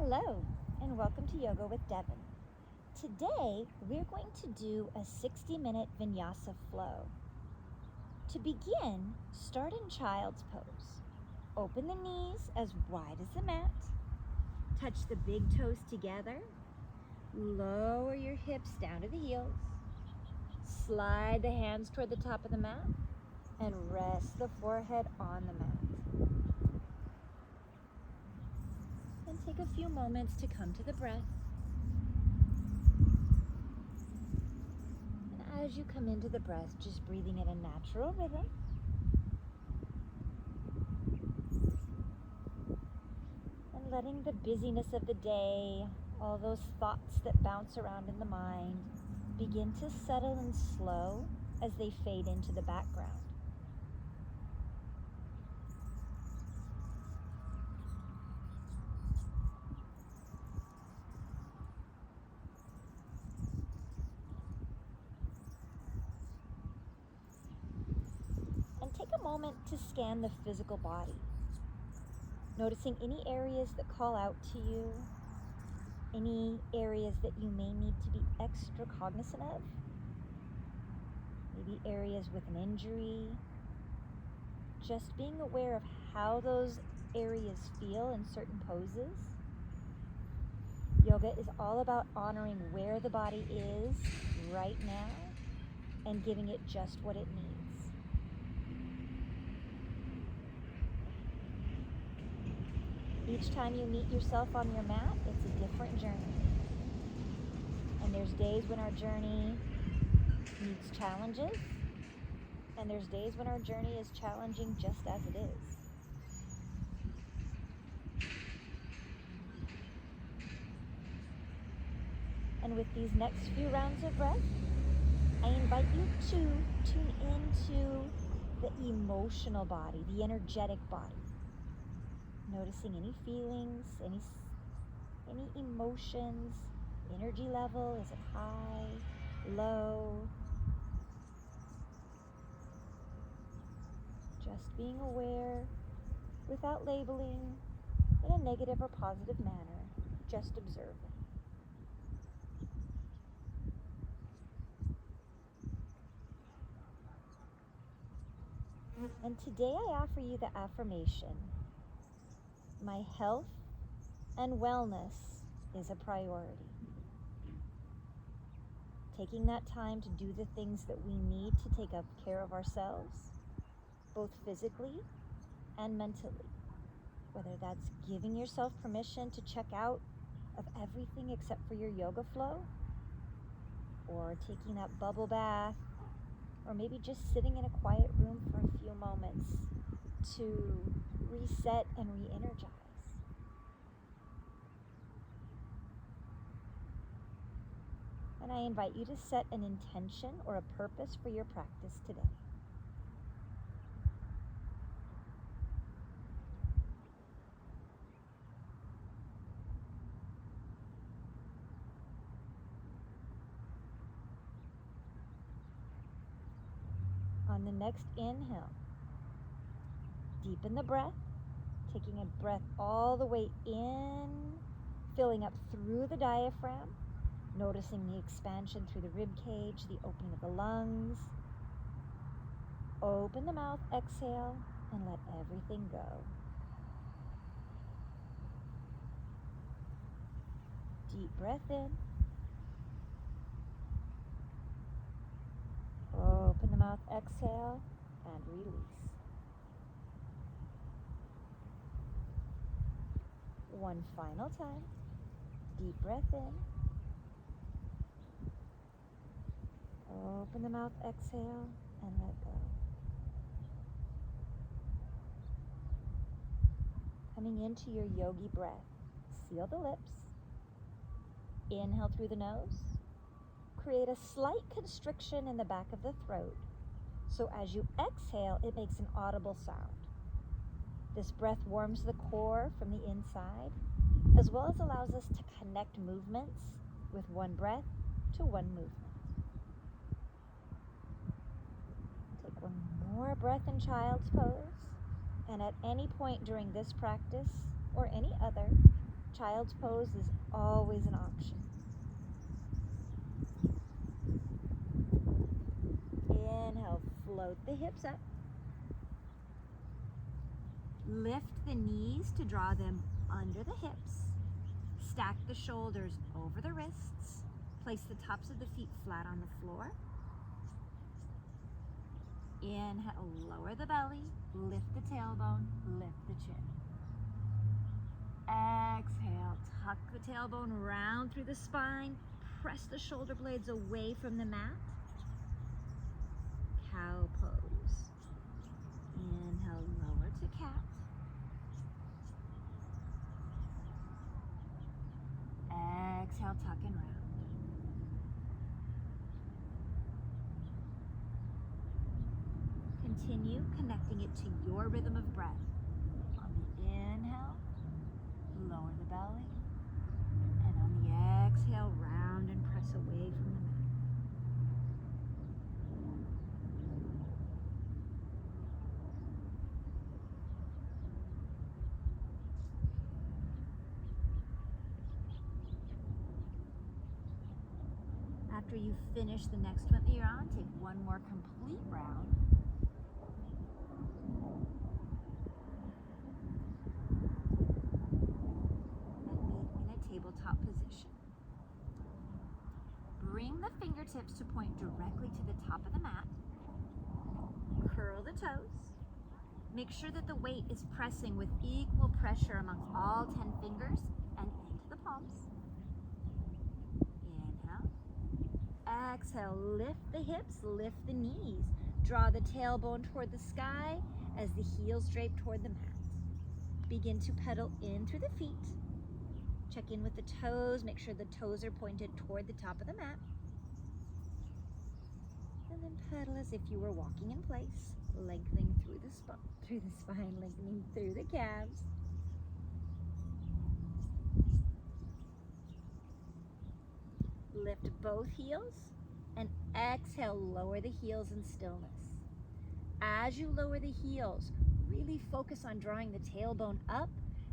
Hello, and welcome to Yoga with Devon. Today, we're going to do a 60-minute Vinyasa flow. To begin, start in child's pose. Open the knees as wide as the mat. Touch the big toes together. Lower your hips down to the heels. Slide the hands toward the top of the mat and rest the forehead on the mat. And take a few moments to come to the breath. And as you come into the breath, just breathing in a natural rhythm. And letting the busyness of the day, all those thoughts that bounce around in the mind, begin to settle and slow as they fade into the background. And take a moment to scan the physical body, noticing any areas that call out to you, any areas that you may need to be extra cognizant of, maybe areas with an injury. Just being aware of how those areas feel in certain poses. Yoga is all about honoring where the body is right now and giving it just what it needs. Each time you meet yourself on your mat, it's a different journey. And there's days when our journey needs challenges, and there's days when our journey is challenging just as it is. And with these next few rounds of breath, I invite you to tune into the emotional body, the energetic body. Noticing any feelings, any emotions, energy level, is it high, low? Just being aware without labeling in a negative or positive manner, just observing. And today I offer you the affirmation, my health and wellness is a priority. Taking that time to do the things that we need to take up care of ourselves, both physically and mentally. Whether that's giving yourself permission to check out of everything except for your yoga flow, or taking that bubble bath, or maybe just sitting in a quiet room for a few moments to reset and re-energize. And I invite you to set an intention or a purpose for your practice today. On the next inhale, deepen the breath, taking a breath all the way in, filling up through the diaphragm, noticing the expansion through the rib cage, the opening of the lungs. Open the mouth, exhale, and let everything go. Deep breath in. Open the mouth, exhale, and release. One final time. Deep breath in. Open the mouth, exhale, and let go. Coming into your yogi breath, seal the lips. Inhale through the nose. Create a slight constriction in the back of the throat, so as you exhale, it makes an audible sound. This breath warms the core from the inside, as well as allows us to connect movements with one breath to one movement. Take one more breath in child's pose, and at any point during this practice or any other, Child's pose is always an option. Inhale, float the hips up. Lift the knees to draw them under the hips. Stack the shoulders over the wrists. Place the tops of the feet flat on the floor. Inhale, lower the belly, lift the tailbone, lift the chin. Exhale, tuck the tailbone round through the spine. Press the shoulder blades away from the mat. Cow pose. Inhale, lower to cat. Exhale, tuck and round. Continue connecting it to your rhythm of breath. On the inhale, lower the belly. And on the exhale, round and press away from the mat. After you finish the next one that you're on, take one more complete round. And meet in a tabletop position. Bring the fingertips to point directly to the top of the mat. Curl the toes. Make sure that the weight is pressing with equal pressure amongst all 10 fingers and into the palms. Exhale, lift the hips, lift the knees. Draw the tailbone toward the sky as the heels drape toward the mat. Begin to pedal in through the feet. Check in with the toes, make sure the toes are pointed toward the top of the mat. And then pedal as if you were walking in place, lengthening through the spine, lengthening through the calves. Lift both heels and exhale, lower the heels in stillness. As you lower the heels, really focus on drawing the tailbone up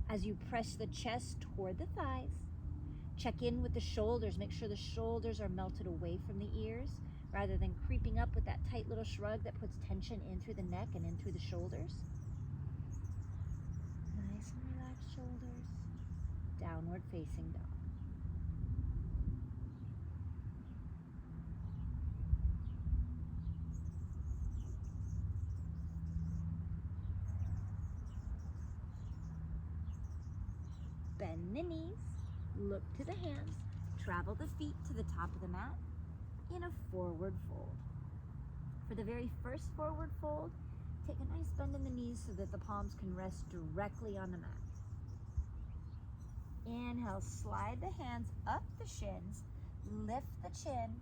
as you press the chest toward the thighs. Check in with the shoulders. Make sure the shoulders are melted away from the ears rather than creeping up with that tight little shrug that puts tension in through the neck and in through the shoulders. Nice and relaxed shoulders. Downward facing dog. Bend the knees, look to the hands, travel the feet to the top of the mat in a forward fold. For the very first forward fold, take a nice bend in the knees so that the palms can rest directly on the mat. Inhale, slide the hands up the shins, lift the chin,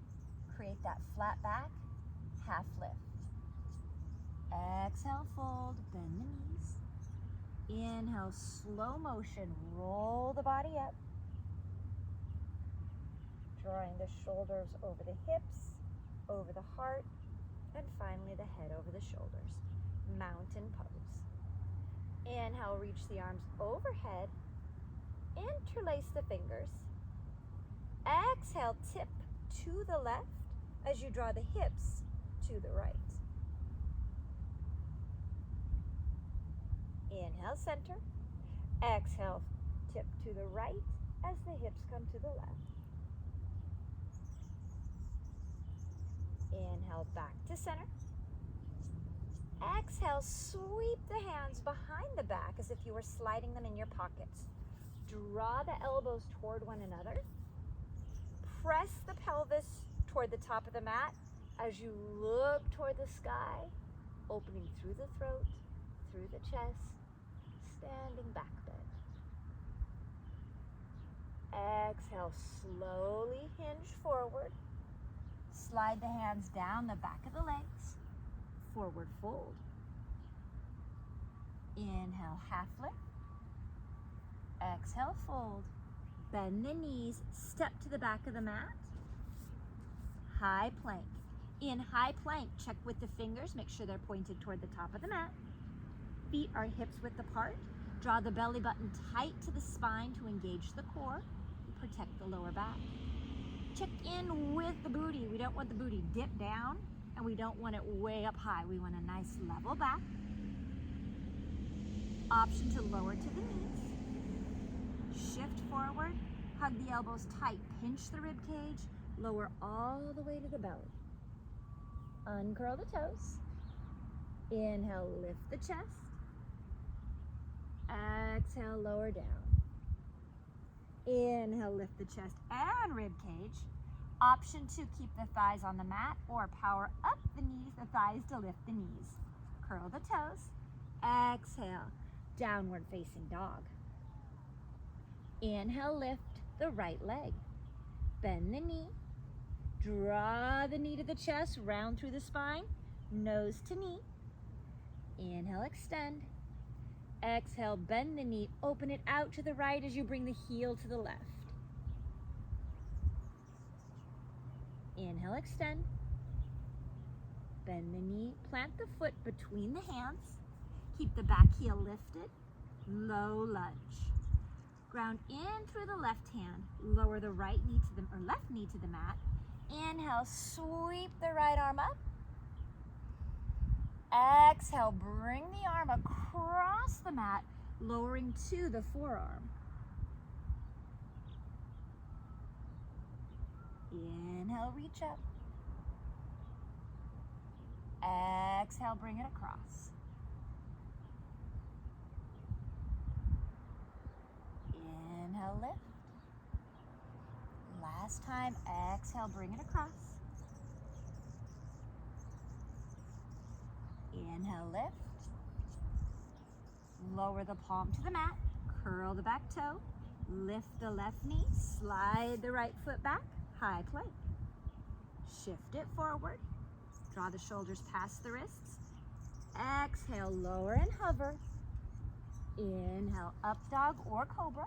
create that flat back, half lift. Exhale, fold, bend the knees. Inhale, slow motion, roll the body up. Drawing the shoulders over the hips, over the heart, and finally the head over the shoulders. Mountain pose. Inhale, reach the arms overhead. Interlace the fingers. Exhale, tip to the left as you draw the hips to the right. Inhale, center. Exhale, tip to the right as the hips come to the left. Inhale, back to center. Exhale, sweep the hands behind the back as if you were sliding them in your pockets. Draw the elbows toward one another. Press the pelvis toward the top of the mat as you look toward the sky, opening through the throat, through the chest, standing back bend. Exhale, slowly hinge forward. Slide the hands down the back of the legs. Forward fold. Inhale, half lift. Exhale, fold. Bend the knees, step to the back of the mat. High plank. In high plank, check with the fingers, make sure they're pointed toward the top of the mat. Feet are hips width apart. Draw the belly button tight to the spine to engage the core, protect the lower back. Check in with the booty. We don't want the booty dip down, and we don't want it way up high. We want a nice level back. Option to lower to the knees. Shift forward, hug the elbows tight, pinch the rib cage, lower all the way to the belly. Uncurl the toes. Inhale, lift the chest. Exhale, lower down. Inhale, lift the chest and rib cage. Option to keep the thighs on the mat or power up the knees, the thighs to lift the knees. Curl the toes. Exhale, downward facing dog. Inhale, lift the right leg. Bend the knee. Draw the knee to the chest, round through the spine, nose to knee. Inhale, extend. Exhale, bend the knee, open it out to the right as you bring the heel to the left. Inhale, extend. Bend the knee, plant the foot between the hands. Keep the back heel lifted, low lunge. Ground in through the left hand, lower the right knee to the, or left knee to the mat. Inhale, sweep the right arm up. Exhale, bring the arm across the mat, lowering to the forearm. Inhale, reach up. Exhale, bring it across. Inhale, lift. Last time, exhale, bring it across. Inhale, lift. Lower the palm to the mat, curl the back toe, lift the left knee, slide the right foot back, high plank. Shift it forward, draw the shoulders past the wrists. Exhale, lower and hover. Inhale, up dog or cobra.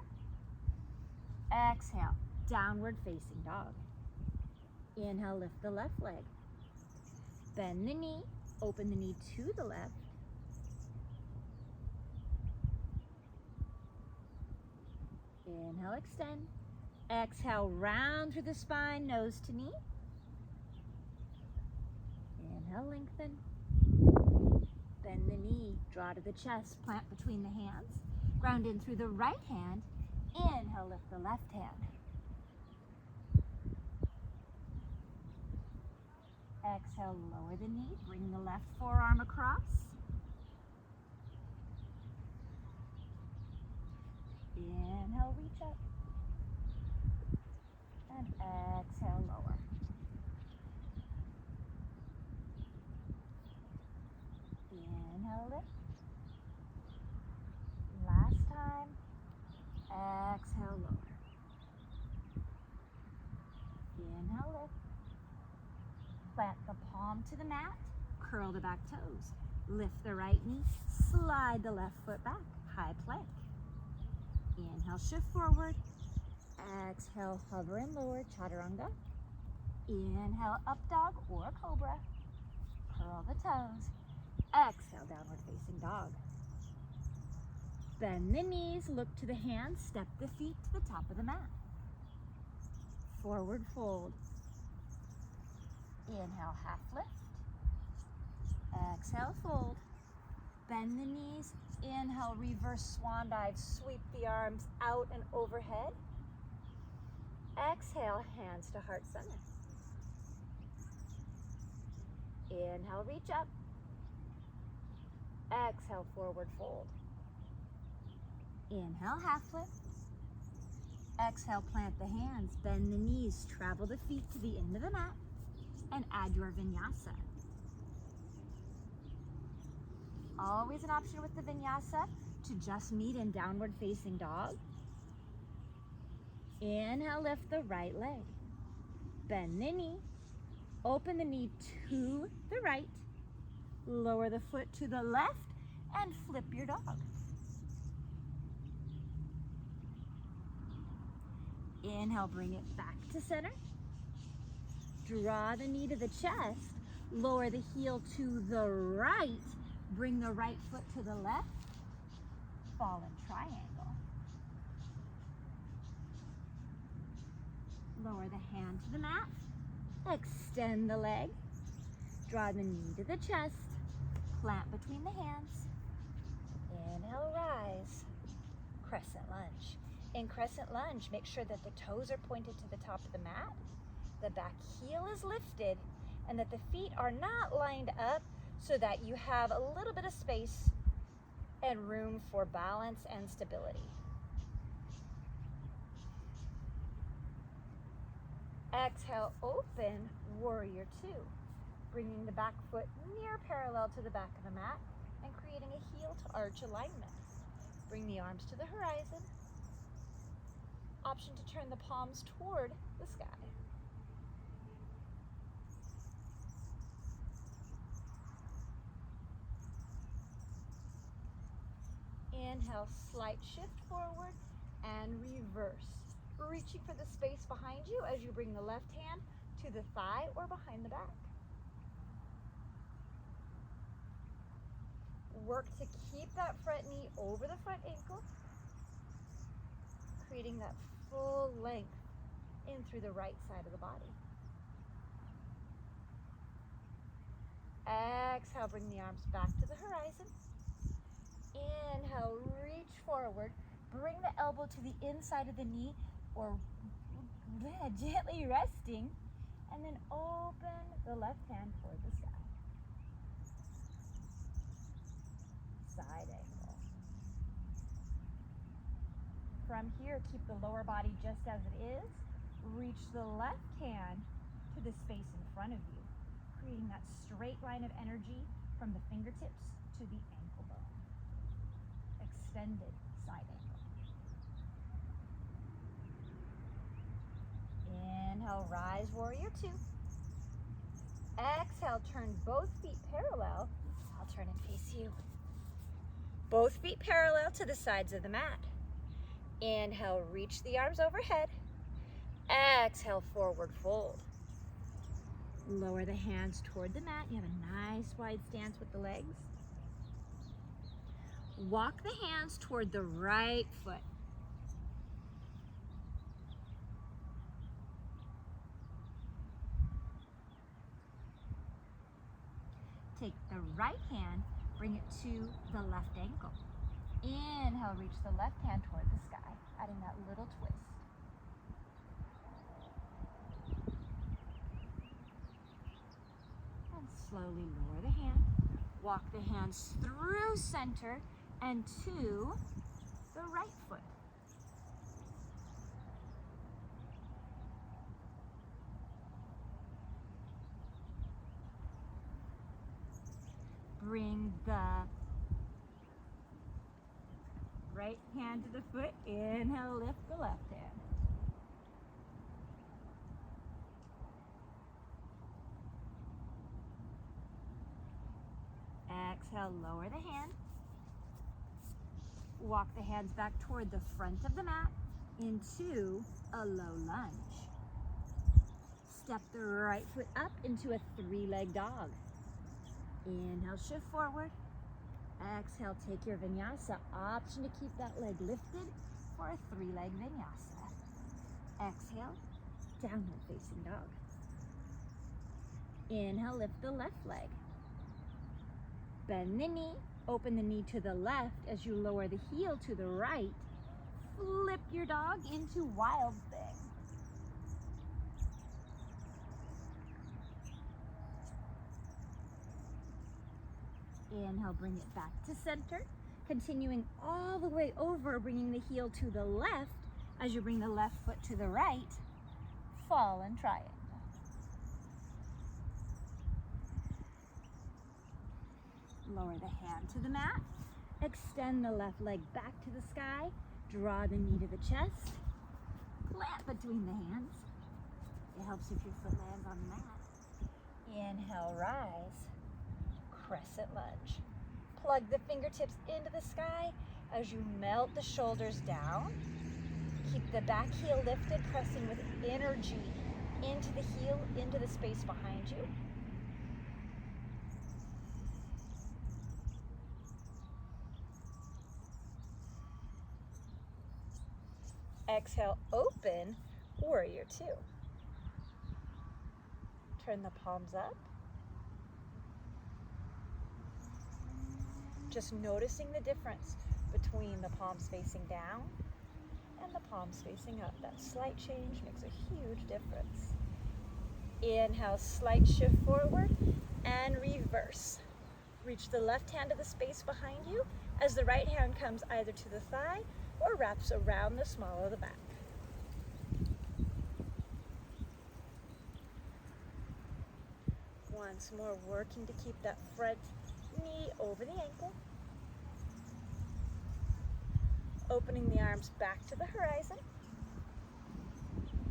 Exhale, downward facing dog. Inhale, lift the left leg. Bend the knee, open the knee to the left. Inhale, extend. Exhale, round through the spine, nose to knee. Inhale, lengthen. Bend the knee, draw to the chest, plant between the hands. Ground in through the right hand. Inhale, lift the left hand. Exhale, lower the knee, bring the left forearm across. Inhale, reach up. And exhale, lower. Inhale, lift. Last time. Exhale, lower. Inhale, lift. Plant the palm to the mat, curl the back toes. Lift the right knee, slide the left foot back, high plank. Inhale, shift forward. Exhale, hover and lower, chaturanga. Inhale, up dog or cobra. Curl the toes. Exhale, downward facing dog. Bend the knees, look to the hands, step the feet to the top of the mat. Forward fold. Inhale, half lift. Exhale, fold. Bend the knees. Inhale, reverse swan dive. Sweep the arms out and overhead. Exhale, hands to heart center. Inhale, reach up. Exhale, forward fold. Inhale, half lift. Exhale, plant the hands, bend the knees, travel the feet to the end of the mat, and add your vinyasa. Always an option with the vinyasa to just meet in downward facing dog. Inhale, lift the right leg. Bend the knee. Open the knee to the right. Lower the foot to the left and flip your dog. Inhale, bring it back to center. Draw the knee to the chest. Lower the heel to the right. Bring the right foot to the left. fallen triangle. Lower the hand to the mat, extend the leg, draw the knee to the chest, plant between the hands. Inhale, rise, crescent lunge. In crescent lunge, make sure that the toes are pointed to the top of the mat, the back heel is lifted, and that the feet are not lined up so that you have a little bit of space and room for balance and stability. Exhale, open, warrior two. Bringing the back foot near parallel to the back of the mat and creating a heel to arch alignment. Bring the arms to the horizon. Option to turn the palms toward the sky. Inhale, slight shift forward and reverse. Reaching for the space behind you as you bring the left hand to the thigh or behind the back. Work to keep that front knee over the front ankle, creating that full length in through the right side of the body. Exhale, bring the arms back to the horizon. Inhale, reach forward. Bring the elbow to the inside of the knee or gently resting, and then open the left hand toward the sky. Side angle. From here, keep the lower body just as it is. Reach the left hand to the space in front of you, creating that straight line of energy from the fingertips to the ankle bone. Extended side angle. Inhale, rise, warrior two. Exhale, turn both feet parallel. I'll turn and face you. Both feet parallel to the sides of the mat. Inhale, reach the arms overhead. Exhale, forward fold. Lower the hands toward the mat. You have a nice wide stance with the legs. Walk the hands toward the right foot. Take the right hand, bring it to the left ankle. Inhale, reach the left hand toward the sky, adding that little twist. And slowly lower the hand. Walk the hands through center and to the right foot. Bring the right hand to the foot. Inhale, lift the left hand. Exhale, lower the hand. Walk the hands back toward the front of the mat into a low lunge. Step the right foot up into a three-leg dog. Inhale, shift forward. Exhale, take your vinyasa. Option to keep that leg lifted for a three-leg vinyasa. Exhale, downward facing dog. Inhale, lift the left leg. Bend the knee, open the knee to the left as you lower the heel to the right. Flip your dog into wild thing. Inhale, bring it back to center. Continuing all the way over, bringing the heel to the left as you bring the left foot to the right. Fallen triangle. Lower the hand to the mat. Extend the left leg back to the sky. Draw the knee to the chest. Plant between the hands. It helps if your foot lands on the mat. Inhale, rise. Crescent lunge. Plug the fingertips into the sky as you melt the shoulders down. Keep the back heel lifted, pressing with energy into the heel, into the space behind you. Exhale, open, warrior two. Turn the palms up. Just noticing the difference between the palms facing down and the palms facing up. That slight change makes a huge difference. Inhale, slight shift forward and reverse. Reach the left hand to the space behind you as the right hand comes either to the thigh or wraps around the small of the back. Once more, working to keep that front knee over the ankle. Opening the arms back to the horizon.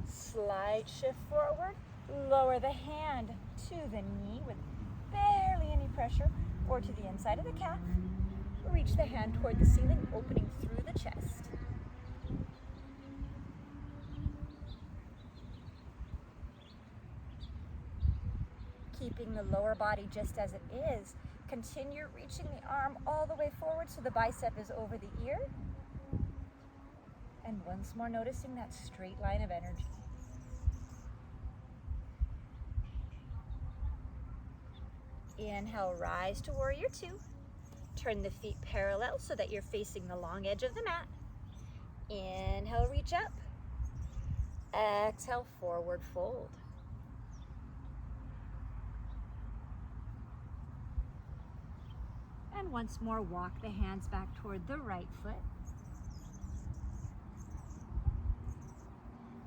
Slight shift forward. Lower the hand to the knee with barely any pressure or to the inside of the calf. Reach the hand toward the ceiling, opening through the chest. Keeping the lower body just as it is. Continue reaching the arm all the way forward so the bicep is over the ear. And once more, noticing that straight line of energy. Inhale, rise to warrior two. Turn the feet parallel so that you're facing the long edge of the mat. Inhale, reach up. Exhale, forward fold. And once more, walk the hands back toward the right foot.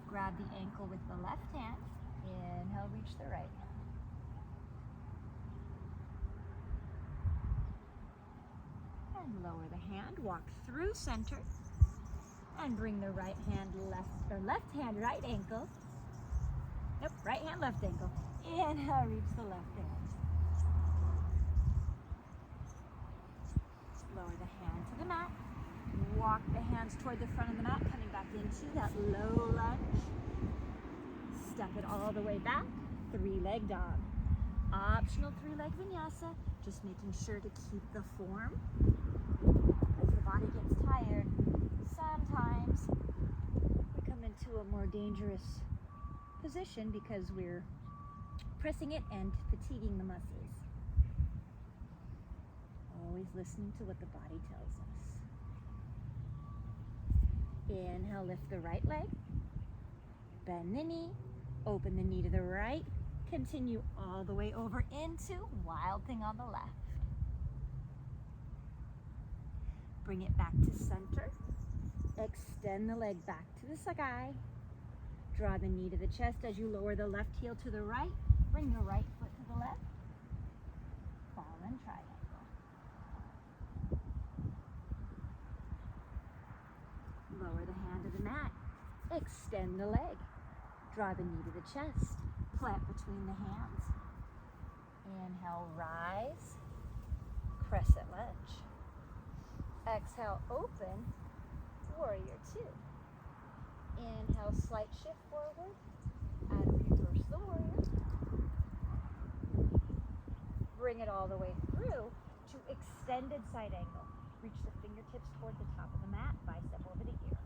Grab the ankle with the left hand. Inhale, reach the right hand. And lower the hand, walk through center. And bring the right hand left hand right ankle. Nope, right hand left ankle. Inhale, reach the left hand. Lower the hand to the mat. Walk the hands toward the front of the mat, coming back into that low lunge. Step it all the way back, three-leg dog. Optional three-leg vinyasa, just making sure to keep the form. As the body gets tired, sometimes we come into a more dangerous position because we're pressing it and fatiguing the muscles. Always listening to what the body tells us. Inhale, lift the right leg. Bend the knee. Open the knee to the right. Continue all the way over into wild thing on the left. Bring it back to center. Extend the leg back to the sky. Draw the knee to the chest as you lower the left heel to the right. Bring the right foot to the left. Fallen triangle. Lower the hand to the mat. Extend the leg. Draw the knee to the chest. Plant between the hands. Inhale, rise. Crescent lunge. Exhale, open. Warrior two. Inhale, slight shift forward. And reverse the warrior. Bring it all the way through to extended side angle. Reach the fingertips toward the top of the mat, bicep over the ear.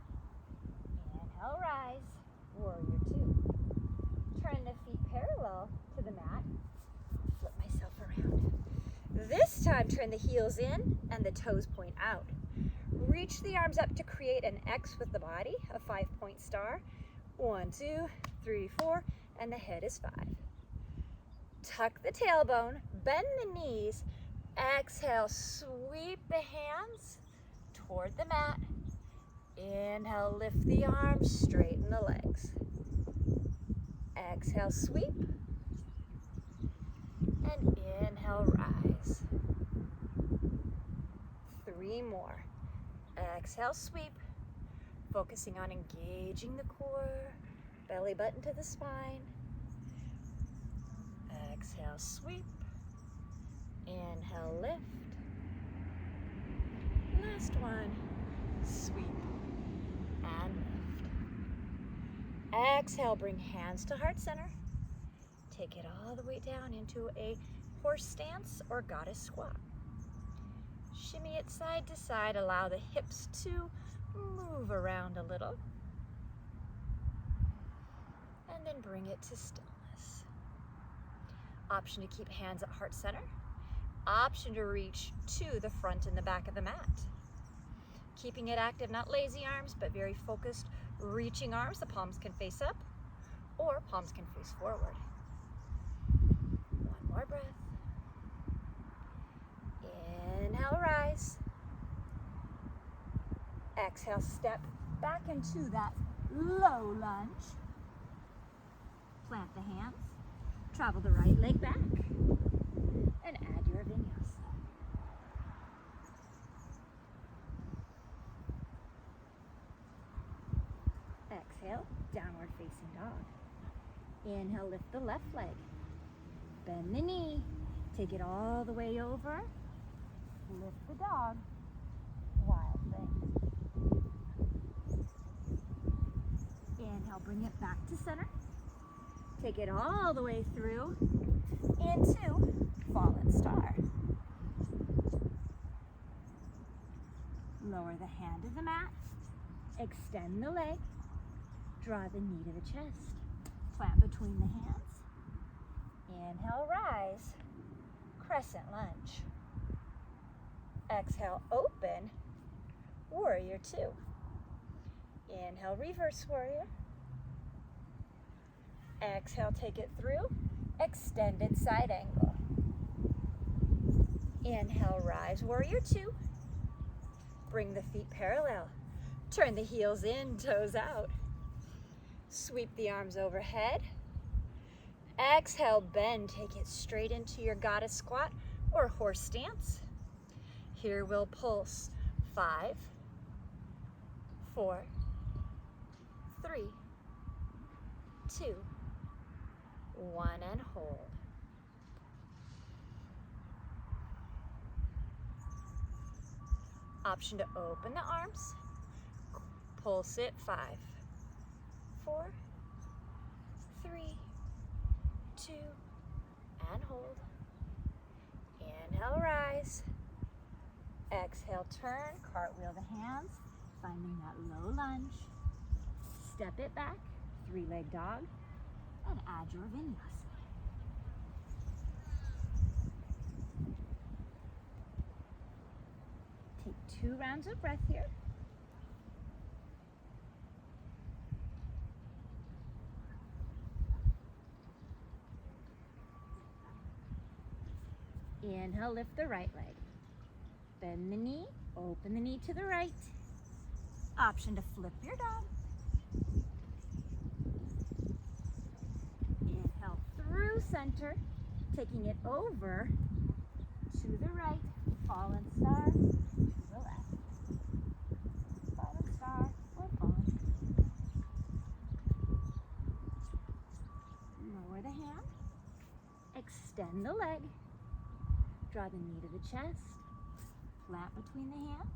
Inhale, rise, warrior two. Turn the feet parallel to the mat. Flip myself around. This time, turn the heels in and the toes point out. Reach the arms up to create an X with the body, a 5-point star. 1, 2, 3, 4, and the head is 5. Tuck the tailbone, bend the knees. Exhale, sweep the hands toward the mat. Inhale, lift the arms, straighten the legs. Exhale, sweep. And inhale, rise. 3 more. Exhale, sweep. Focusing on engaging the core, belly button to the spine. Exhale, sweep. Inhale, lift. Last one. Sweep and lift. Exhale, bring hands to heart center. Take it all the way down into a horse stance or goddess squat. Shimmy it side to side. Allow the hips to move around a little. and then bring it to stillness. Option to keep hands at heart center. Option to reach to the front and the back of the mat. Keeping it active, not lazy arms, but very focused, reaching arms. The palms can face up or palms can face forward. One more breath. Inhale, rise. Exhale, step back into that low lunge. Plant the hands. Travel the right leg back. And add your vinyasa. Exhale, downward facing dog. Inhale, lift the left leg. Bend the knee. Take it all the way over. Lift the dog. Wild thing. Inhale, bring it back to center. Take it all the way through into fallen star. Lower the hand to the mat. Extend the leg. Draw the knee to the chest. Plant between the hands. Inhale, rise. Crescent lunge. Exhale, open. Warrior two. Inhale, reverse warrior. Exhale, take it through. Extended side angle. Inhale, rise, warrior two. Bring the feet parallel. Turn the heels in, toes out. Sweep the arms overhead. Exhale, bend. Take it straight into your goddess squat or horse stance. Here we'll pulse. 5, 4, 3, 2, 1, and hold. Option to open the arms. Pulse it. 5, 4, 3, 2, and hold. Inhale, rise. Exhale, turn, cartwheel the hands, finding that low lunge. Step it back, three-leg dog, and add your vinyasa. Take 2 rounds of breath here. Inhale, lift the right leg. Bend the knee, open the knee to the right. Option to flip your dog. Inhale through center, taking it over to the right. Fallen star to the left. Fallen star or fallen. Lower the hand. Extend the leg. Draw the knee to the chest. Plant between the hands.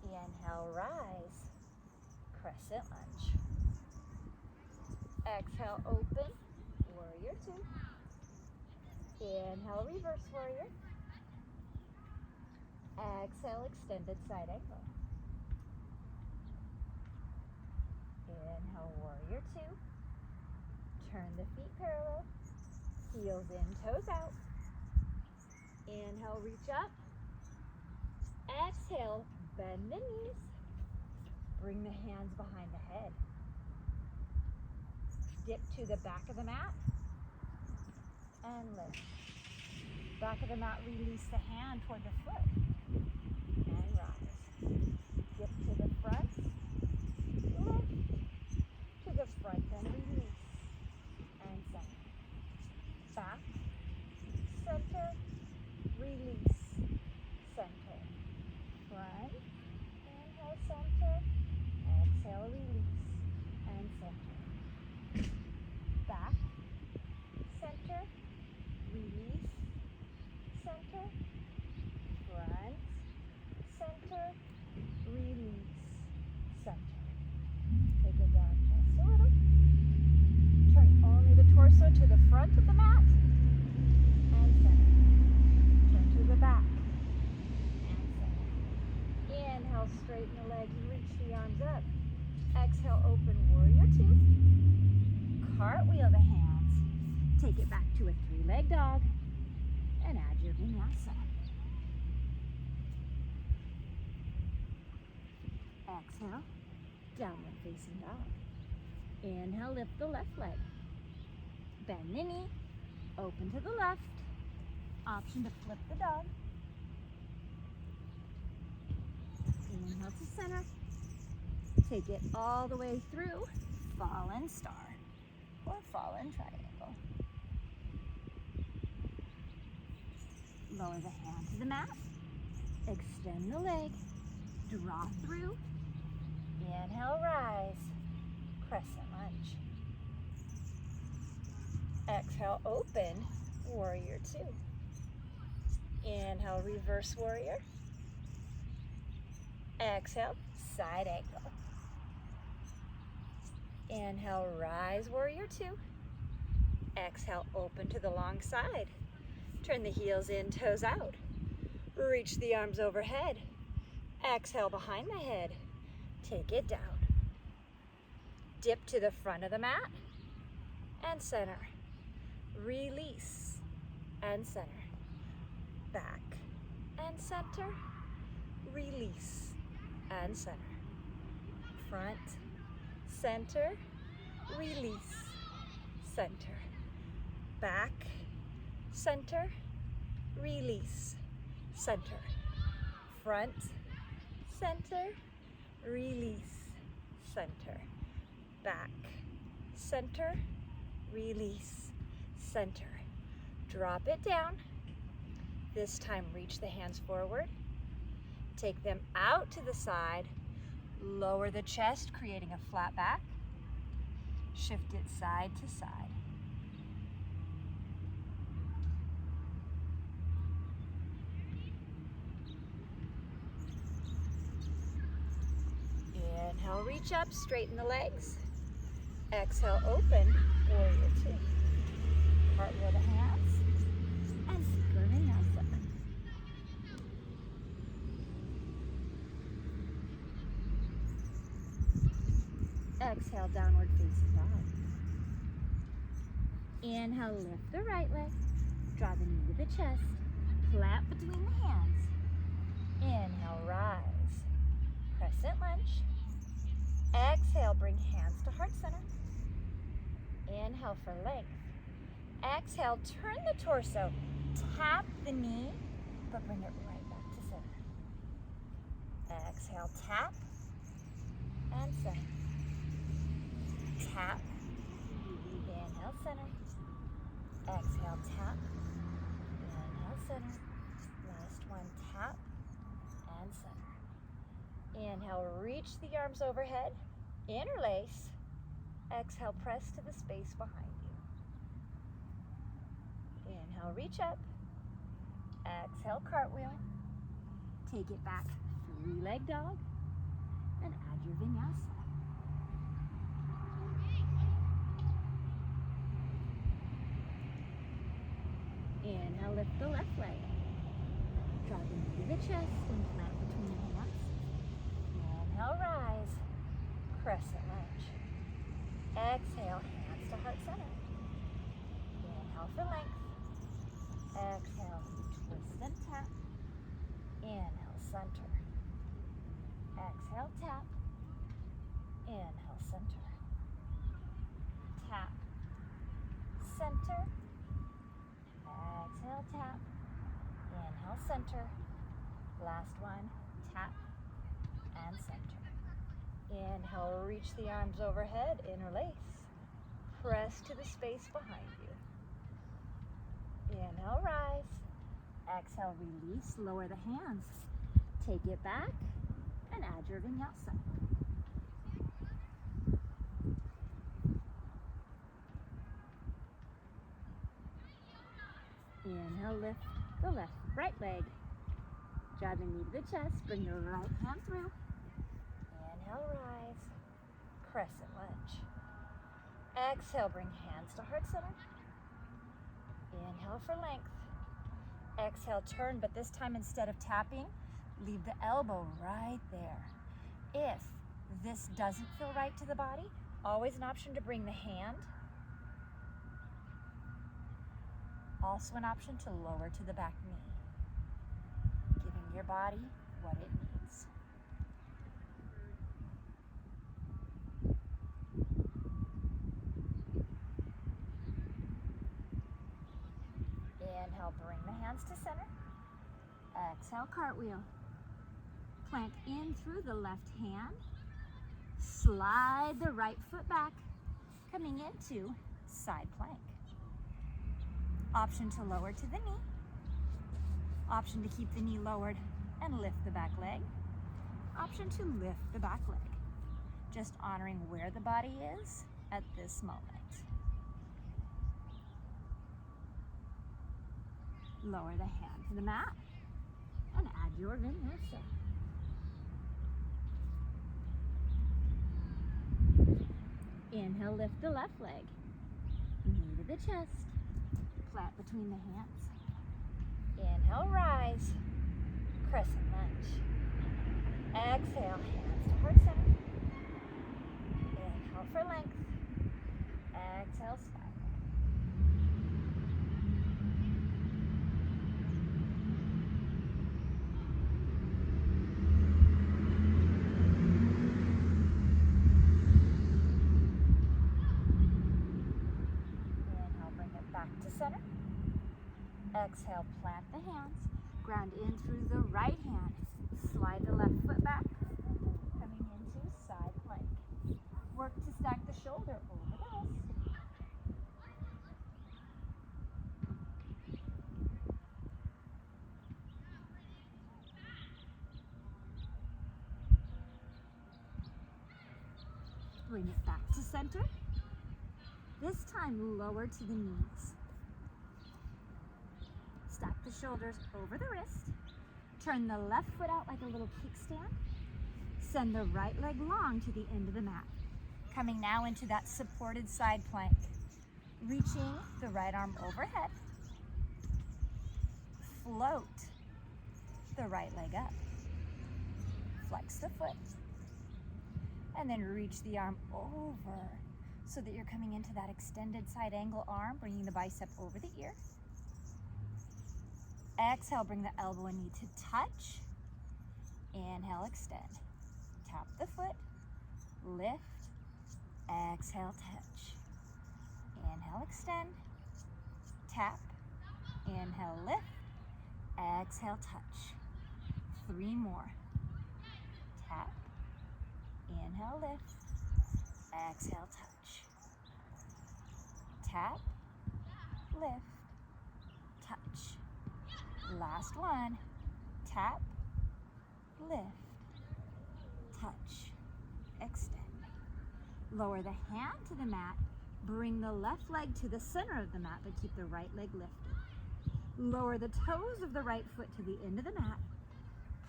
Inhale, rise. Crescent lunge. Exhale, open. Warrior two. Inhale, reverse warrior. Exhale, extended side angle. Inhale, warrior two. Turn the feet parallel. Heels in, toes out. Inhale, reach up. Exhale, bend the knees. Bring the hands behind the head. Dip to the back of the mat and lift. Back of the mat, release the hand toward the foot and rise. Dip to the front, lift to the front and release and center. Back, center, release, center. Front, inhale, center, exhale, release, and center. Back, center, release, center, front, center, release, center. Take it down just a little. Turn only the torso to the front of the mat and center. Turn to the back. Inhale, straighten the legs, reach the arms up. Exhale, open warrior two. Cartwheel the hands. Take it back to a three-legged dog and add your vinyasa. Exhale, downward facing dog. Inhale, lift the left leg. Bend the knee, open to the left. Option to flip the dog. Inhale to center. Take it all the way through fallen star or fallen triangle. Lower the hand to the mat. Extend the leg. Draw through. Inhale, rise. Crescent lunge. Exhale, open. Warrior two. Inhale, reverse warrior. Exhale, side angle. Inhale, rise, warrior two. Exhale, open to the long side. Turn the heels in, toes out. Reach the arms overhead. Exhale, behind the head. Take it down. Dip to the front of the mat and center. Release and center. Back and center. Release and center. Front, center, release, center. Back, center, release, center. Front, center, release, center. Back, center, release, center. Drop it down. This time reach the hands forward. Take them out to the side. Lower the chest, creating a flat back. Shift it side to side. Inhale, reach up, straighten the legs. Exhale, open, warrior two. Cartwheel the hands and secure vinyasa. Exhale, downward facing dog. Inhale, lift the right leg. Draw the knee to the chest. Plant between the hands. Inhale, rise. Crescent lunge. Exhale, bring hands to heart center. Inhale for length. Exhale, turn the torso. Tap the knee, but bring it right back to center. Exhale, tap and center. Tap. Inhale, center. Exhale, tap. Inhale, center. Last one, tap and center. Inhale, reach the arms overhead. Interlace. Exhale, press to the space behind you. Inhale, reach up. Exhale, cartwheel. Take it back, three-legged dog, and add your vinyasa. Inhale, lift the left leg. Draw the knee to the chest and plant between the hands. Inhale, rise. Crescent lunge. Exhale, hands to heart center. Inhale for length. Exhale, twist and tap. Inhale, center. Exhale, tap. Inhale, center. Tap. Center. Exhale, tap. Inhale, center. Last one, tap and center. Inhale, reach the arms overhead, interlace. Press to the space behind you. Inhale, rise. Exhale, release, lower the hands. Take it back and add your vinyasa. Inhale, lift the right leg. Draw the knee to the chest, bring your right hand through. Inhale, rise, crescent lunge. Exhale, bring hands to heart center. Inhale for length. Exhale, turn, but this time instead of tapping, leave the elbow right there. If this doesn't feel right to the body, always an option to bring the hand Also an option to lower to the back knee, giving your body what it needs. Inhale, bring the hands to center. Exhale, cartwheel. Plant in through the left hand. Slide the right foot back, coming into side plank. Option to lower to the knee. Option to keep the knee lowered and lift the back leg. Option to lift the back leg. Just honoring where the body is at this moment. Lower the hand to the mat and add your vinyasa. Inhale, lift the left leg. Knee to the chest. Plant between the hands. Inhale, rise. Crescent lunge. Exhale, hands to heart center. Inhale for length. Exhale, spiral. To center. Exhale, plant the hands. Ground in through the right hand. Slide the left foot back. Coming into side plank. Work to stack the shoulder over the wrist. Bring it back to center. This time, lower to the knees. Stack the shoulders over the wrist. Turn the left foot out like a little kickstand. Send the right leg long to the end of the mat. Coming now into that supported side plank. Reaching the right arm overhead. Float the right leg up. Flex the foot. And then reach the arm over, so that you're coming into that extended side angle arm, bringing the bicep over the ear. Exhale, bring the elbow and knee to touch. Inhale, extend. Tap the foot, lift, exhale, touch. Inhale, extend, tap, inhale, lift, exhale, touch. 3 more. Tap, inhale, lift, exhale, touch. Tap, lift, touch. Last one. Tap, lift, touch, extend. Lower the hand to the mat. Bring the left leg to the center of the mat, but keep the right leg lifted. Lower the toes of the right foot to the end of the mat.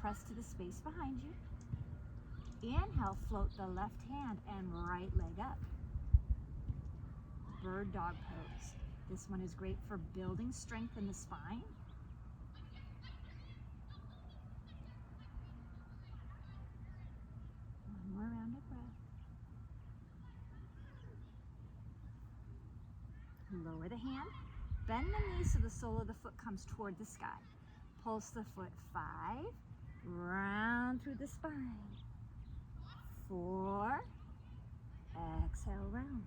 Press to the space behind you. Inhale, float the left hand and right leg up. Bird dog pose. This one is great for building strength in the spine. One more round of breath. Lower the hand. Bend the knee so the sole of the foot comes toward the sky. Pulse the foot. 5. Round through the spine. 4. Exhale, round.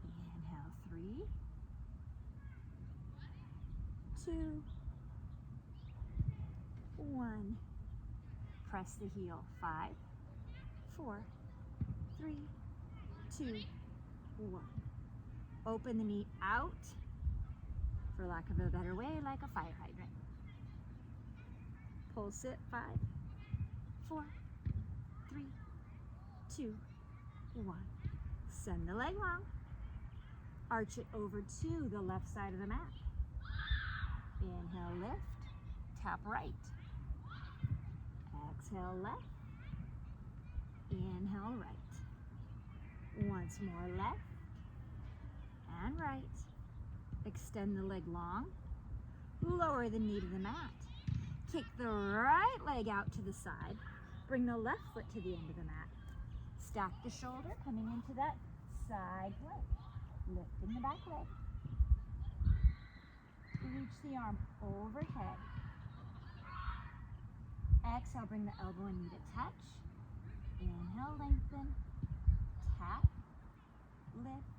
Inhale, 3, 2, 1. Press the heel. 5, 4, 3, 2, 1. Open the knee out, for lack of a better way, like a fire hydrant. Pulse it. 5, 4, 3, 2, 1. Send the leg long. Arch it over to the left side of the mat. Inhale, lift. Tap right. Exhale, left. Inhale, right. Once more, left and right. Extend the leg long. Lower the knee to the mat. Kick the right leg out to the side. Bring the left foot to the end of the mat. Stack the shoulder, coming into that side plank. Lifting the back leg. reach the arm overhead. Exhale, bring the elbow and knee to touch. Inhale, lengthen. Tap, lift,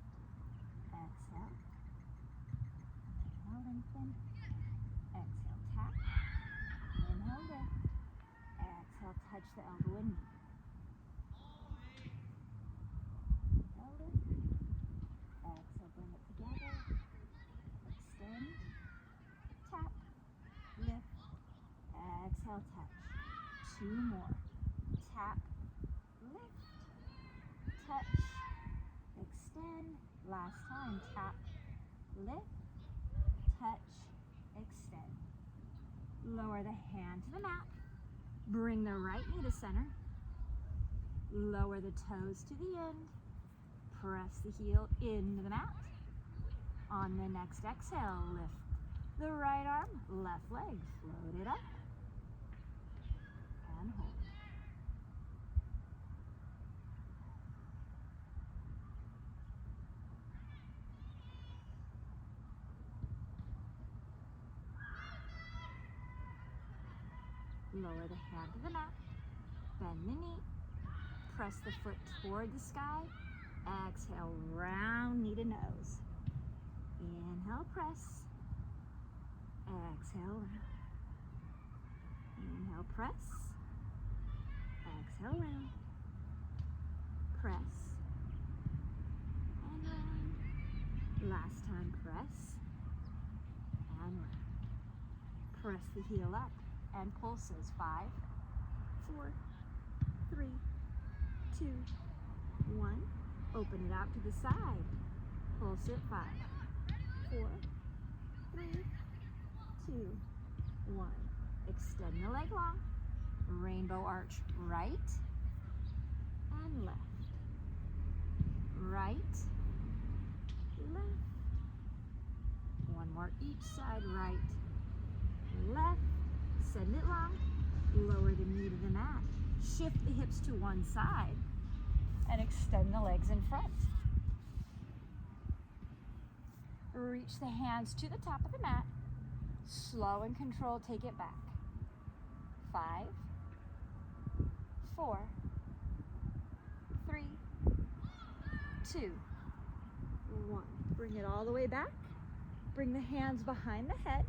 exhale. Inhale, lengthen. Exhale, tap. Inhale, lift. Exhale, touch the elbow and knee. Inhale, lift. Exhale, bring it together. Extend. Tap. Lift. Exhale, touch. 2 more. Tap. Lift. Touch. Extend. Last time. Tap. Lift. Touch. Extend. Lower the hand to the mat. Bring the right knee to center. Lower the toes to the end. Press the heel into the mat. On the next exhale, lift the right arm, left leg, float it up, and hold. Lower the hand to the mat, bend the knee, press the foot toward the sky, exhale, round knee to nose. Inhale, press, exhale, round. Inhale, press, exhale, round, press, and round. Last time, press, and round. Press the heel up and pulses. 5, 4, 3, 2, 1. Open it out to the side. Pulse it. 5, 4, 3, 2, 1. Extend the leg long. Rainbow arch right and left. Right, left. One more each side. Right, left. Send it long. Lower the knee to the mat. Shift the hips to one side and extend the legs in front. Reach the hands to the top of the mat. Slow and controlled, take it back. 5, 4, 3, 2, 1. Bring it all the way back. Bring the hands behind the head.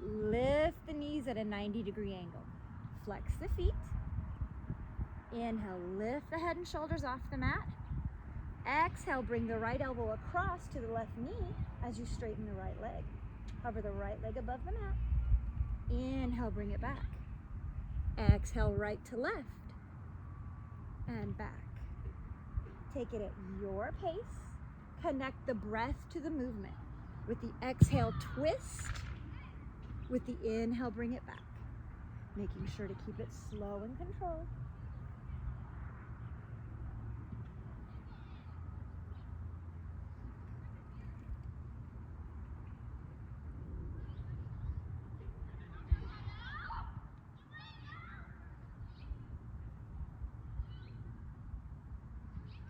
Lift the knees at a 90-degree angle. Flex the feet. Inhale, lift the head and shoulders off the mat. Exhale, bring the right elbow across to the left knee as you straighten the right leg. Hover the right leg above the mat. Inhale, bring it back. Exhale, right to left and back. Take it at your pace. Connect the breath to the movement. With the exhale, twist. With the inhale, bring it back. Making sure to keep it slow and controlled.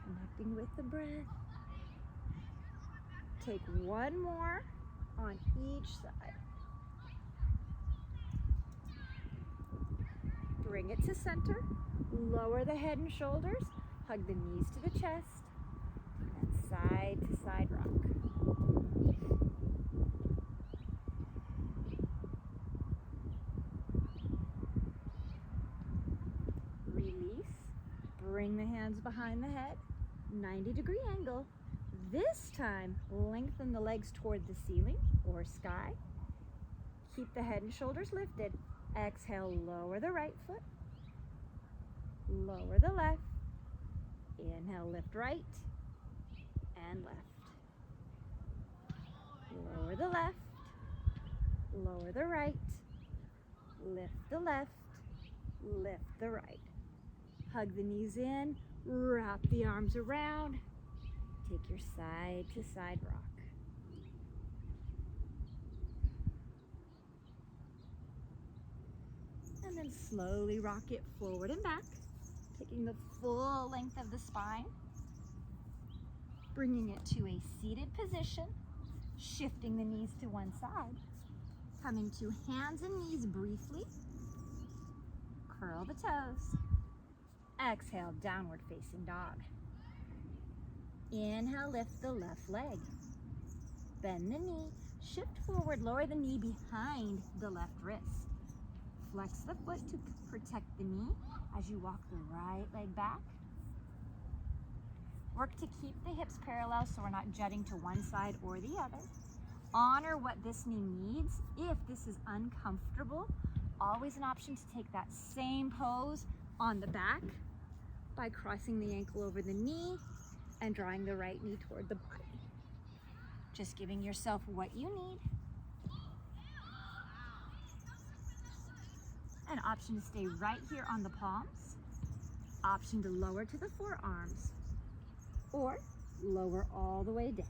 Connecting with the breath. Take one more on each side. Bring it to center. Lower the head and shoulders. Hug the knees to the chest. And side to side rock. Release. Bring the hands behind the head. 90-degree angle. This time, lengthen the legs toward the ceiling or sky. Keep the head and shoulders lifted. Exhale, lower the right foot. Lower the left. Inhale, lift right and left. Lower the left. Lower the right. Lift the left. Lift the right. Hug the knees in. Wrap the arms around. Take your side to side rock. And then slowly rock it forward and back, taking the full length of the spine, bringing it to a seated position. Shifting the knees to one side. Coming to hands and knees briefly. Curl the toes. Exhale, downward facing dog. Inhale, lift the left leg. Bend the knee, shift forward, lower the knee behind the left wrist. Flex the foot to protect the knee as you walk the right leg back. Work to keep the hips parallel so we're not jutting to one side or the other. Honor what this knee needs. If this is uncomfortable, always an option to take that same pose on the back by crossing the ankle over the knee and drawing the right knee toward the body. Just giving yourself what you need. An option to stay right here on the palms. Option to lower to the forearms or lower all the way down.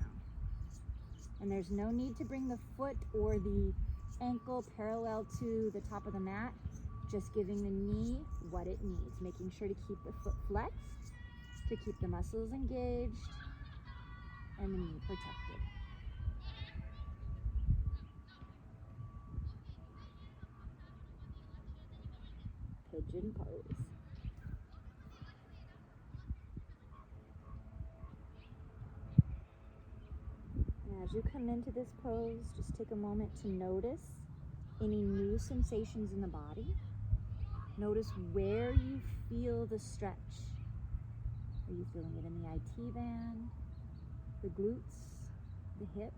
And there's no need to bring the foot or the ankle parallel to the top of the mat. Just giving the knee what it needs, making sure to keep the foot flexed, to keep the muscles engaged and the knee protected. Pigeon pose. And as you come into this pose, just take a moment to notice any new sensations in the body. Notice where you feel the stretch. Are you feeling it in the IT band, the glutes, the hips?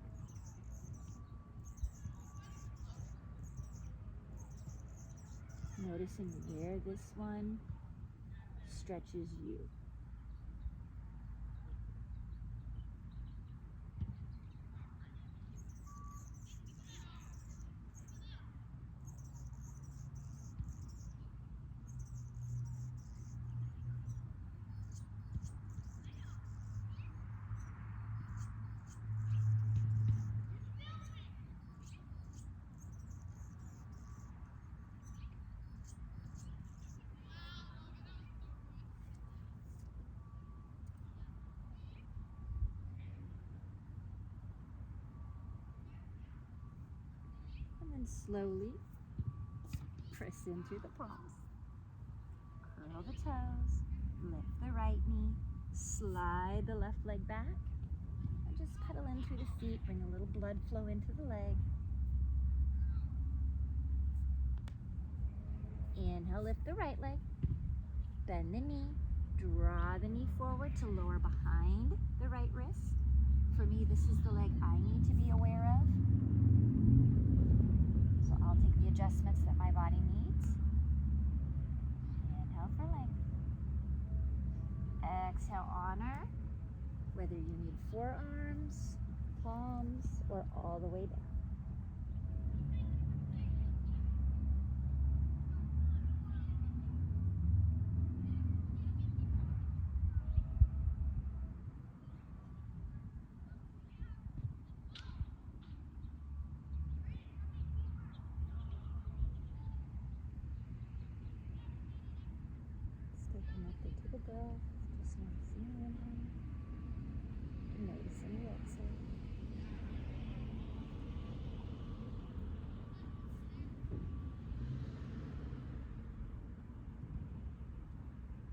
Noticing where this one stretches you. And slowly press in through the palms. Curl the toes, lift the right knee, slide the left leg back, and just pedal in through the feet, bring a little blood flow into the leg. Inhale, lift the right leg, bend the knee, draw the knee forward to lower behind the right wrist. For me, this is the leg I need to be aware of. I'll take the adjustments that my body needs. Inhale for length. Exhale, honor whether you need forearms, palms, or all the way down. Connected to the breath, just noticing the inhale, noticing the exhale.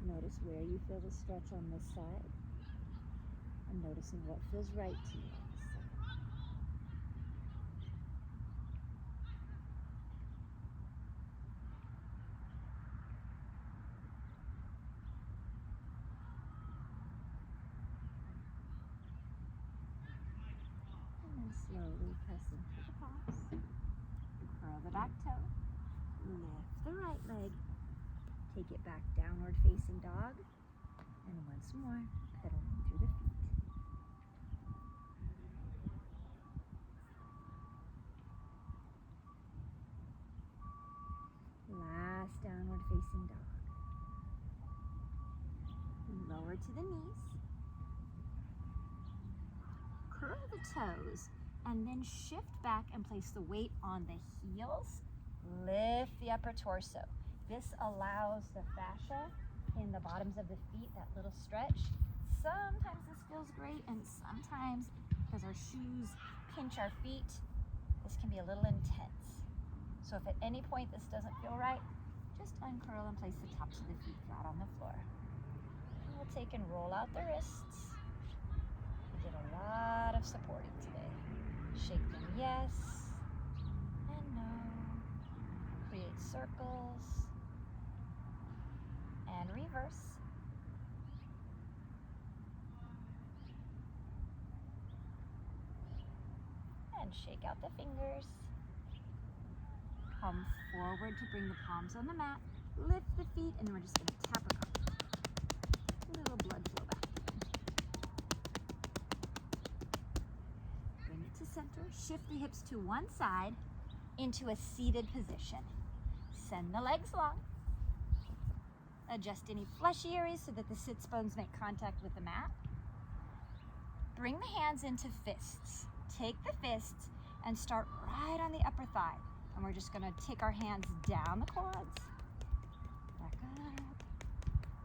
Notice where you feel the stretch on this side, and noticing what feels right to you on this side. Slowly press into the palms. Curl the back toe. Lift the right leg. Take it back, downward facing dog. And once more, pedaling through the feet. Last downward facing dog. Lower to the knees. Curl the toes. And then shift back and place the weight on the heels. Lift the upper torso. This allows the fascia in the bottoms of the feet, that little stretch. Sometimes this feels great and sometimes because our shoes pinch our feet, this can be a little intense. So if at any point this doesn't feel right, just uncurl and place the tops of the feet flat on the floor. And we'll take and roll out the wrists. We did a lot of supporting today. Shake them yes and no. Create circles and reverse. And shake out the fingers. Come forward to bring the palms on the mat. Lift the feet, and then we're just going to tap across. A little blood flow back. Bring it to center. Shift the hips to one side into a seated position. Send the legs long. Adjust any fleshy areas so that the sits bones make contact with the mat. Bring the hands into fists. Take the fists and start right on the upper thigh. And we're just going to take our hands down the quads. Back up,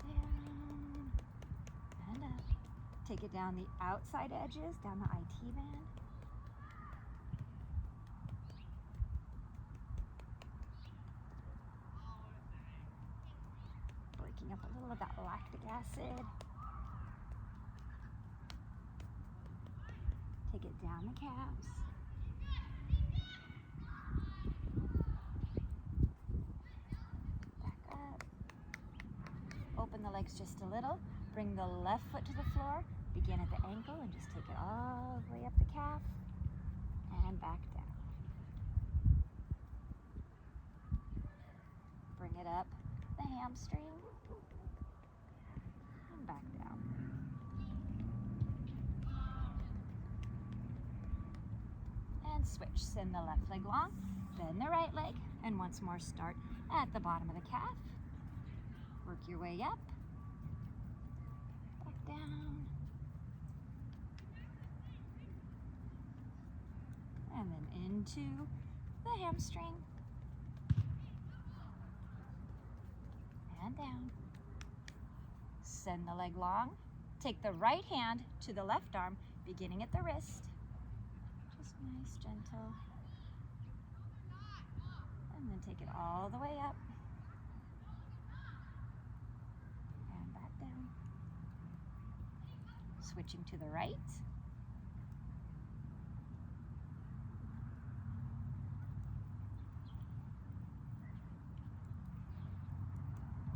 down, and up. Take it down the outside edges, down the IT band. Breaking up a little of that lactic acid. Take it down the calves. Back up. Open the legs just a little. Bring the left foot to the floor. Begin at the ankle and just take it all the way up the calf and back down. Bring it up the hamstring and back down. And switch. Send the left leg long, bend the right leg, and once more start at the bottom of the calf. Work your way up, back down, and then into the hamstring, and down. Send the leg long. Take the right hand to the left arm, beginning at the wrist. Nice, gentle. And then take it all the way up. And back down. Switching to the right.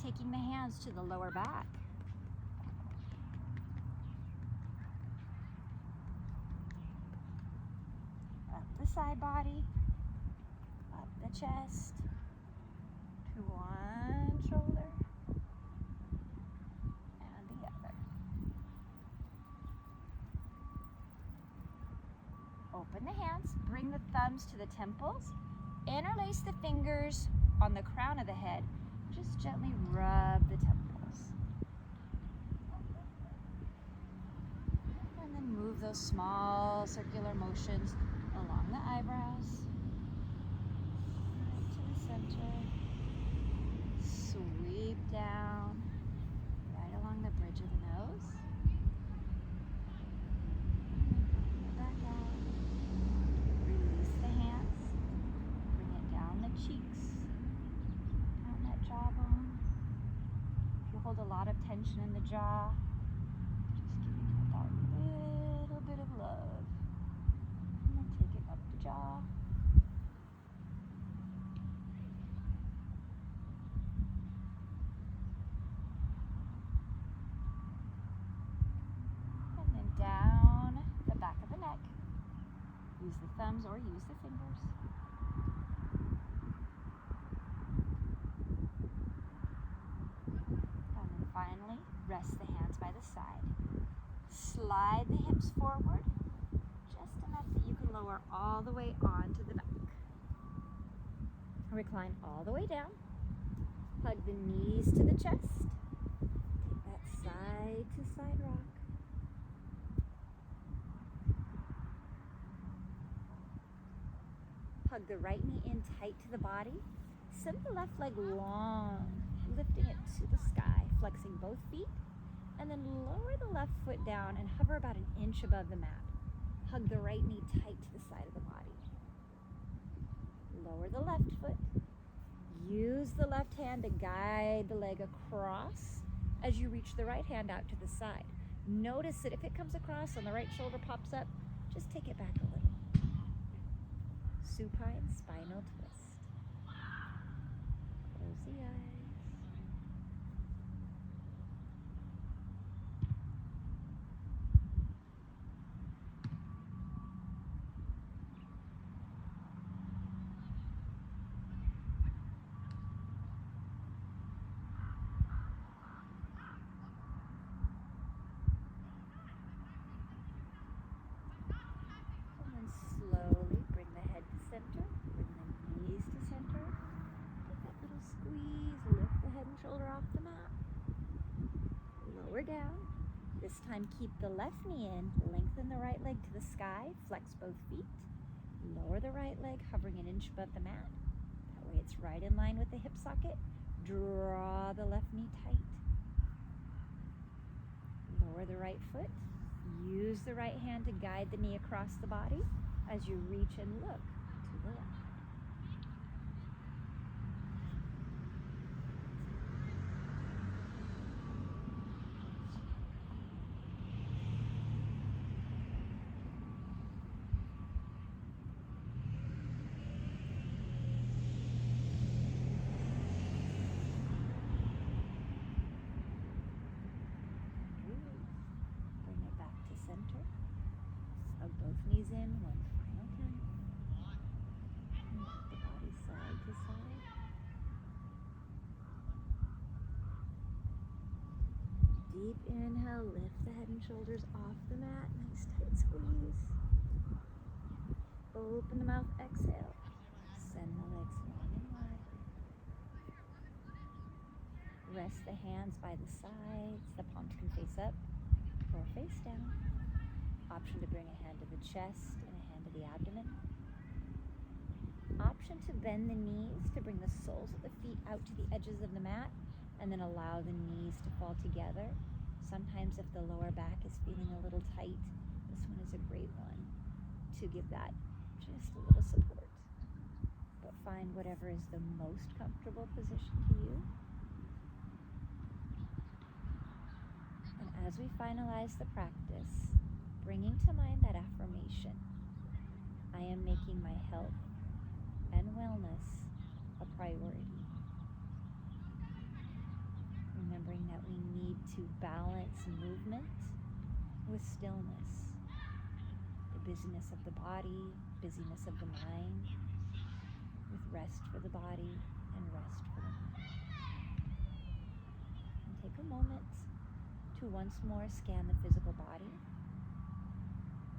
Taking the hands to the lower back. The side body, up the chest, to one shoulder and the other. Open the hands, bring the thumbs to the temples, interlace the fingers on the crown of the head, just gently rub the temples. And then move those small circular motions along the eyebrows, right to the center, sweep down, right along the bridge of the nose, bring it back out, release the hands, bring it down the cheeks, down that jawbone. If you hold a lot of tension in the jaw, just giving it that little bit of love. Take it up the jaw. And then down the back of the neck. Use the thumbs or use the fingers. And then finally, rest the hands by the side. Slide the hips forward. Enough that you can lower all the way onto the back. Recline all the way down. Hug the knees to the chest. Take that side to side rock. Hug the right knee in tight to the body. Send the left leg long, lifting it to the sky, flexing both feet, and then lower the left foot down and hover about an inch above the mat. Hug the right knee tight to the side of the body. Lower the left foot. Use the left hand to guide the leg across as you reach the right hand out to the side. Notice that if it comes across and the right shoulder pops up, just take it back a little. Supine spinal twist. Close the eyes. Slowly bring the head to center, bring the knees to center. Take that little squeeze, lift the head and shoulder off the mat. Lower down. This time keep the left knee in, lengthen the right leg to the sky, flex both feet. Lower the right leg, hovering an inch above the mat. That way it's right in line with the hip socket. Draw the left knee tight. Lower the right foot. Use the right hand to guide the knee across the body as you reach and look to the left. Bring it back to center. Hug both knees in one final time. And lift the body side to side. Deep inhale, lift the head and shoulders off the mat. Nice tight squeeze. Open the mouth, exhale. Send the legs long and wide. Rest the hands by the sides. The palms can face up or face down. Option to bring a hand to the chest and a hand to the abdomen. Option to bend the knees to bring the soles of the feet out to the edges of the mat and then allow the knees to fall together. Sometimes if the lower back is feeling a little tight, this one is a great one to give that just a little support. But find whatever is the most comfortable position to you. And as we finalize the practice, bringing to mind that affirmation, I am making my health and wellness a priority. Remembering that we need to balance movement with stillness. The busyness of the body, busyness of the mind, with rest for the body and rest for the mind. And take a moment to once more scan the physical body,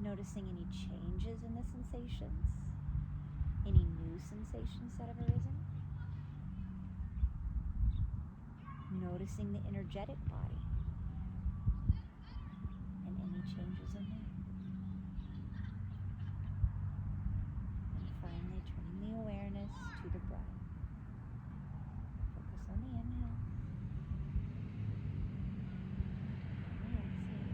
noticing any changes in the sensations, any new sensations that have arisen, noticing the energetic body, and any changes in that. And finally, turning the awareness to the breath. Focus on the inhale. And the exhale.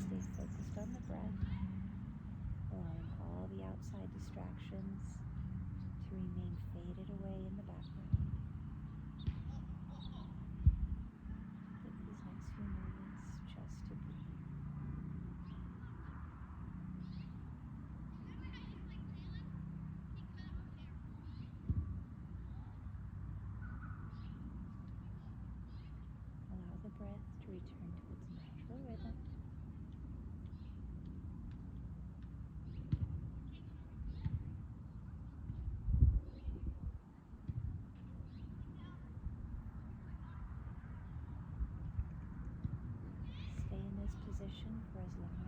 Stay focused on the breath, allowing all the outside distractions to remain faded away in the background. Take these next few moments just to breathe. Allow the breath to return to its natural rhythm. Stay in this position for as long